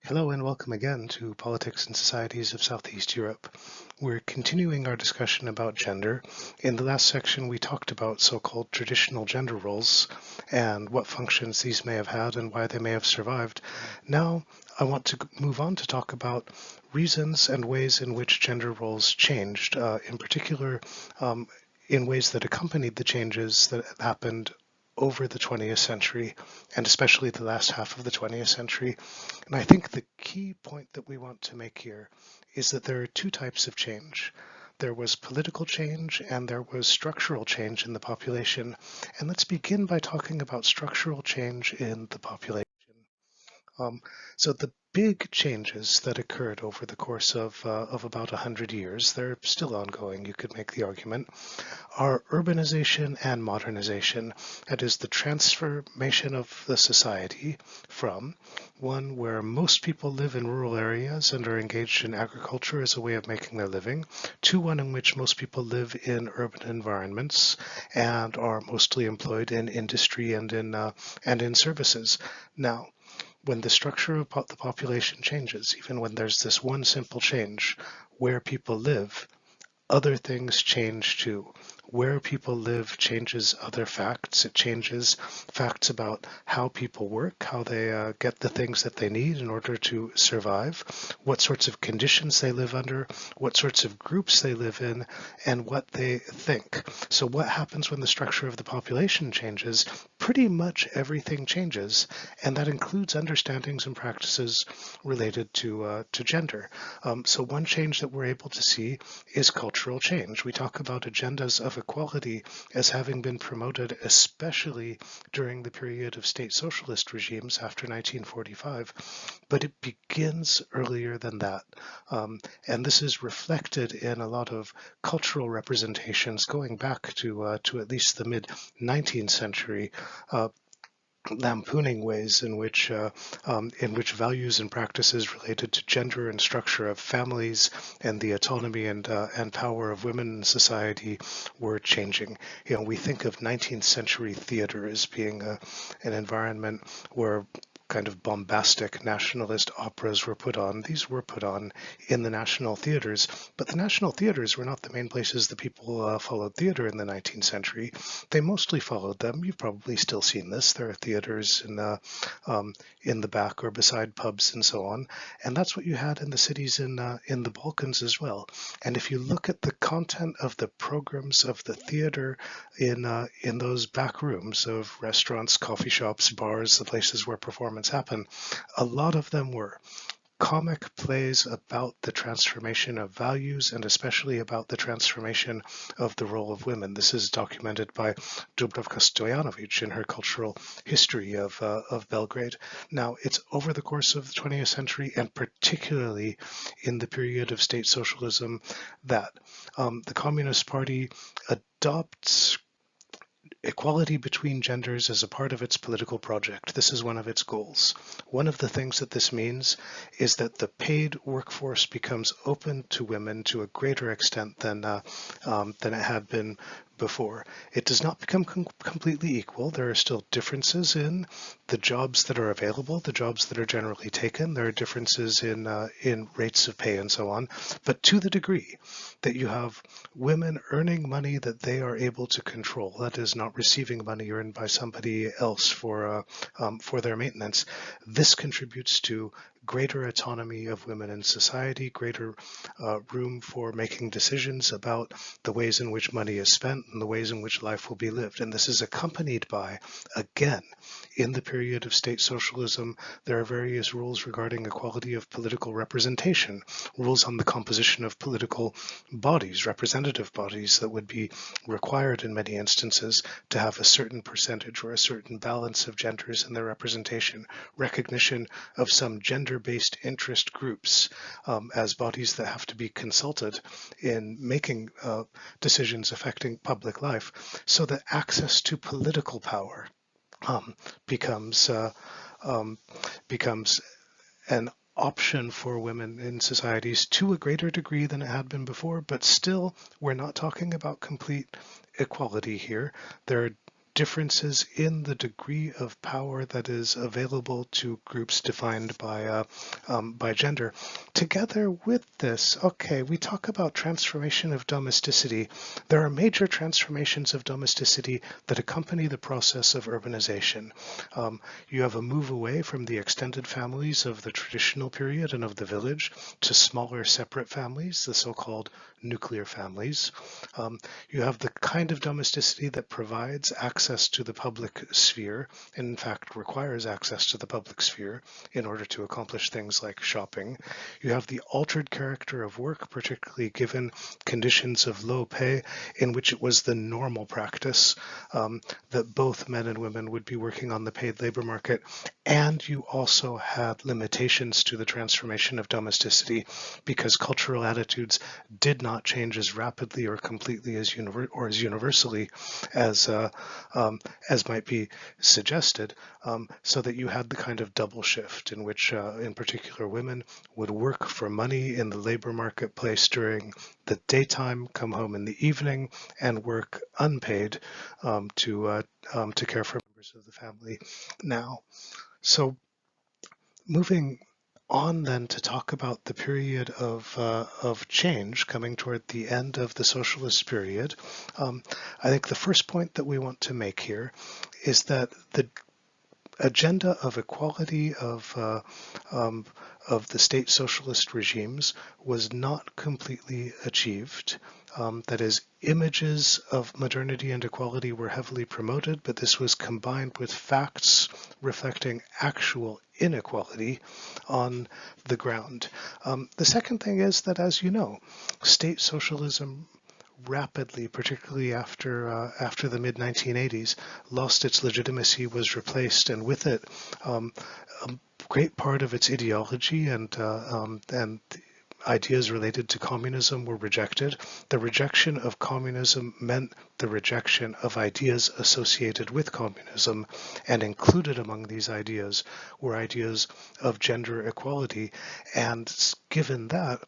Hello and welcome again to Politics and Societies of Southeast Europe. We're continuing our discussion about gender. In the last section, we talked about so-called traditional gender roles and what functions these may have had and why they may have survived. Now, I want to move on to talk about reasons and ways in which gender roles changed, in particular, in ways that accompanied the changes that happened over the 20th century, and especially the last half of the 20th century. And I think the key point that we want to make here is that there are two types of change. There was political change and there was structural change in the population. And let's begin by talking about structural change in the population. Um, so the big changes that occurred over the course of about 100 years, they're still ongoing, you could make the argument, are urbanization and modernization. That is the transformation of the society from one where most people live in rural areas and are engaged in agriculture as a way of making their living, to one in which most people live in urban environments and are mostly employed in industry and in services. Now, when the structure of the population changes, even when there's this one simple change, where people live, other things change too. Where people live changes other facts. It changes facts about how people work, how they get the things that they need in order to survive, what sorts of conditions they live under, what sorts of groups they live in, and what they think. So what happens when the structure of the population changes? Pretty much everything changes, and that includes understandings and practices related to gender. So one change that we're able to see is cultural change. We talk about agendas of equality as having been promoted, especially during the period of state socialist regimes after 1945, but it begins earlier than that. And this is reflected in a lot of cultural representations going back to at least the mid-19th century, lampooning ways in which values and practices related to gender and structure of families and the autonomy and power of women in society were changing. You know, we think of 19th century theater as being an environment where kind of bombastic nationalist operas were put on. These were put on in the national theaters, but the national theaters were not the main places that people followed theater in the 19th century. They mostly followed them. You've probably still seen this. There are theaters in the back or beside pubs and so on, and that's what you had in the cities in the Balkans as well. And if you look at the content of the programs of the theater in those back rooms of restaurants, coffee shops, bars, the places where performance happen, a lot of them were comic plays about the transformation of values and especially about the transformation of the role of women. This is documented by Dubravka Stojanovic in her cultural history of Belgrade. Now, it's over the course of the 20th century and particularly in the period of state socialism that the Communist Party adopts equality between genders as a part of its political project. This is one of its goals. One of the things that this means is that the paid workforce becomes open to women to a greater extent than it had been before. It does not become completely equal. There are still differences in the jobs that are available, the jobs that are generally taken. There are differences in rates of pay and so on. But to the degree that you have women earning money that they are able to control, that is not receiving money earned by somebody else for their maintenance, this contributes to greater autonomy of women in society, greater room for making decisions about the ways in which money is spent and the ways in which life will be lived. And this is accompanied by, again, in the period of state socialism, there are various rules regarding equality of political representation, rules on the composition of political bodies, representative bodies that would be required in many instances to have a certain percentage or a certain balance of genders in their representation, recognition of some gender-based interest groups as bodies that have to be consulted in making decisions affecting public life, so that access to political power becomes an option for women in societies to a greater degree than it had been before, but still we're not talking about complete equality here. There are differences in the degree of power that is available to groups defined by gender. Together with this, okay, we talk about transformation of domesticity. There are major transformations of domesticity that accompany the process of urbanization. You have a move away from the extended families of the traditional period and of the village to smaller separate families, the so-called nuclear families. You have the kind of domesticity that provides access to the public sphere, and in fact requires access to the public sphere in order to accomplish things like shopping. You have the altered character of work, particularly given conditions of low pay in which it was the normal practice that both men and women would be working on the paid labor market. And you also had limitations to the transformation of domesticity because cultural attitudes did not change as rapidly or completely as universally as might be suggested, so that you had the kind of double shift in which, in particular, women would work for money in the labor marketplace during the daytime, come home in the evening, and work unpaid to care for members of the family now. So moving on then to talk about the period of change coming toward the end of the socialist period, I think the first point that we want to make here is that the agenda of equality of the state socialist regimes was not completely achieved. That is, images of modernity and equality were heavily promoted, but this was combined with facts reflecting actual inequality on the ground. The second thing is that, as you know, state socialism rapidly, particularly after the mid-1980s, lost its legitimacy, was replaced, and with it, a great part of its ideology and ideas related to communism were rejected. The rejection of communism meant the rejection of ideas associated with communism, and included among these ideas were ideas of gender equality. And given that,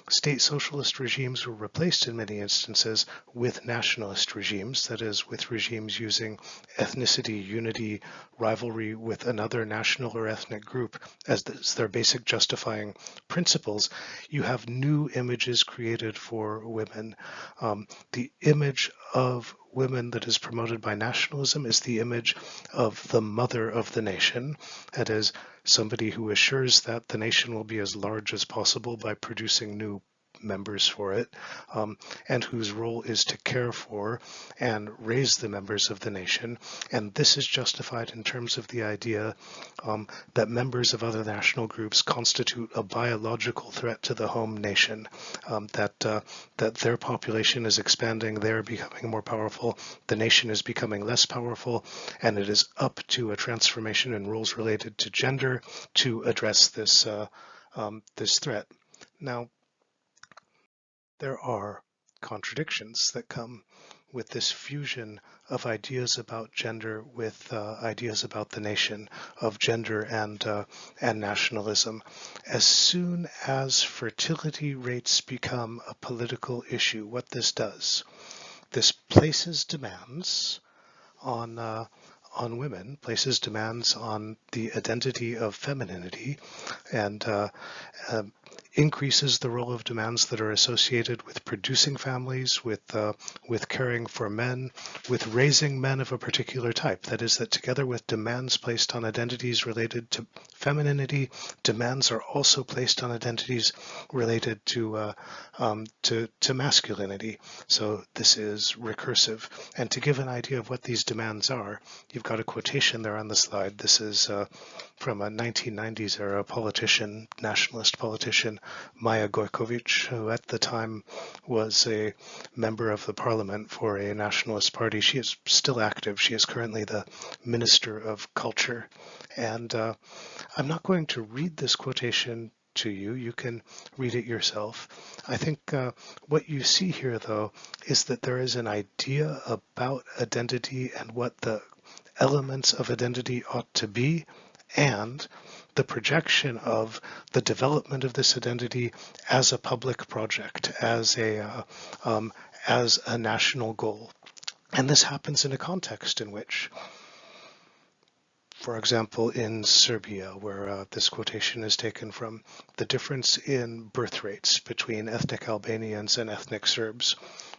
state socialist regimes were replaced in many instances with nationalist regimes, that is, with regimes using ethnicity, unity, rivalry with another national or ethnic group as their basic justifying principles. You have new images created for women. The image of women that is promoted by nationalism is the image of the mother of the nation, that is, somebody who assures that the nation will be as large as possible by producing new members for it, and whose role is to care for and raise the members of the nation. And this is justified in terms of the idea that members of other national groups constitute a biological threat to the home nation, that their population is expanding, they're becoming more powerful, the nation is becoming less powerful, and it is up to a transformation in roles related to gender to address this threat. Now, there are contradictions that come with this fusion of ideas about gender with ideas about the nation, of gender and nationalism. As soon as fertility rates become a political issue, what this does, this places demands on women, places demands on the identity of femininity, and increases the role of demands that are associated with producing families, with caring for men, with raising men of a particular type. That is, that together with demands placed on identities related to femininity, demands are also placed on identities related to masculinity. So this is recursive. And to give an idea of what these demands are, you've got a quotation there on the slide. This is from a 1990s era politician, nationalist politician, Maya Gojkovic, who at the time was a member of the parliament for a nationalist party. She is still active. She is currently the Minister of Culture. And I'm not going to read this quotation to you. You can read it yourself. I think what you see here, though, is that there is an idea about identity and what the elements of identity ought to be, and the projection of the development of this identity as a public project, as a national goal. And this happens in a context in which, for example, in Serbia, where this quotation is taken from, the difference in birth rates between ethnic Albanians and ethnic Serbs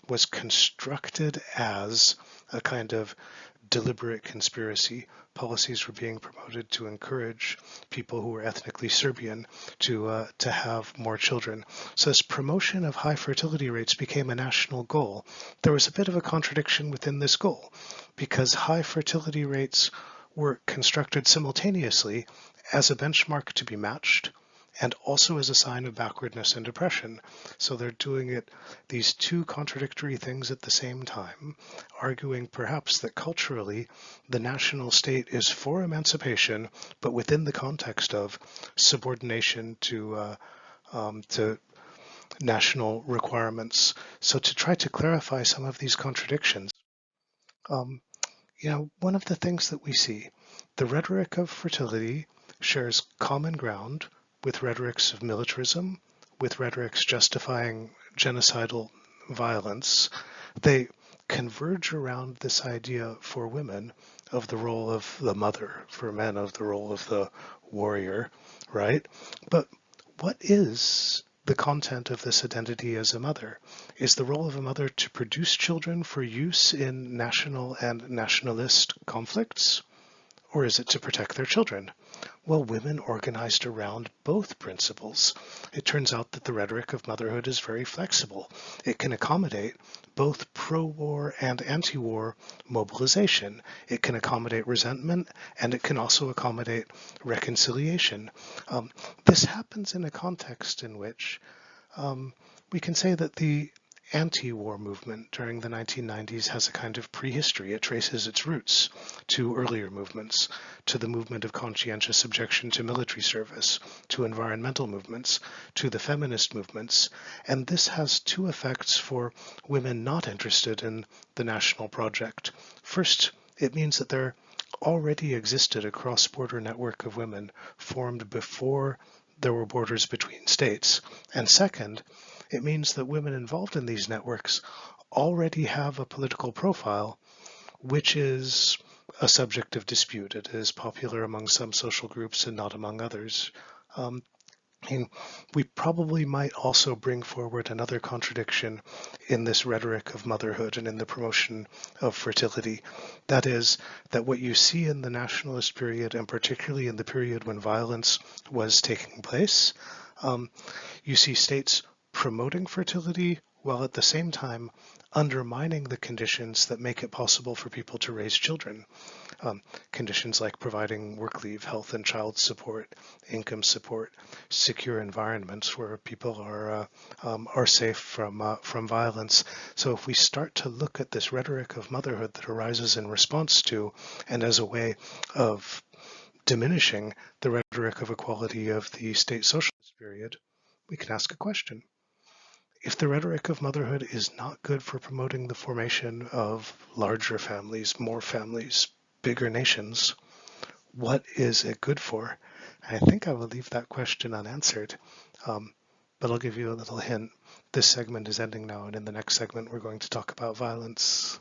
was constructed as a kind of deliberate conspiracy. Policies were being promoted to encourage people who were ethnically Serbian to have more children. So this promotion of high fertility rates became a national goal. There was a bit of a contradiction within this goal, because high fertility rates were constructed simultaneously as a benchmark to be matched and also as a sign of backwardness and depression. So they're doing these two contradictory things at the same time, arguing perhaps that culturally the national state is for emancipation, but within the context of subordination to national requirements. So to try to clarify some of these contradictions, one of the things that we see, the rhetoric of fertility shares common ground with rhetorics of militarism, with rhetorics justifying genocidal violence. They converge around this idea for women of the role of the mother, for men of the role of the warrior, right? But what is the content of this identity as a mother? Is the role of a mother to produce children for use in national and nationalist conflicts? Or is it to protect their children? Well, women organized around both principles. It turns out that the rhetoric of motherhood is very flexible. It can accommodate both pro-war and anti-war mobilization. It can accommodate resentment, and it can also accommodate reconciliation. This happens in a context in which we can say that the anti-war movement during the 1990s has a kind of prehistory. It traces its roots to earlier movements, to the movement of conscientious objection to military service, to environmental movements, to the feminist movements. And this has two effects for women not interested in the national project. First, it means that there already existed a cross-border network of women formed before there were borders between states. And second, it means that women involved in these networks already have a political profile which is a subject of dispute. It is popular among some social groups and not among others. And we probably might also bring forward another contradiction in this rhetoric of motherhood and in the promotion of fertility. That is, that what you see in the nationalist period, and particularly in the period when violence was taking place, you see states promoting fertility while at the same time undermining the conditions that make it possible for people to raise children. Conditions like providing work leave, health and child support, income support, secure environments where people are safe from violence. So if we start to look at this rhetoric of motherhood that arises in response to and as a way of diminishing the rhetoric of equality of the state socialist period, we can ask a question. If the rhetoric of motherhood is not good for promoting the formation of larger families, more families, bigger nations, what is it good for? I think I will leave that question unanswered, but I'll give you a little hint. This segment is ending now, and in the next segment we're going to talk about violence.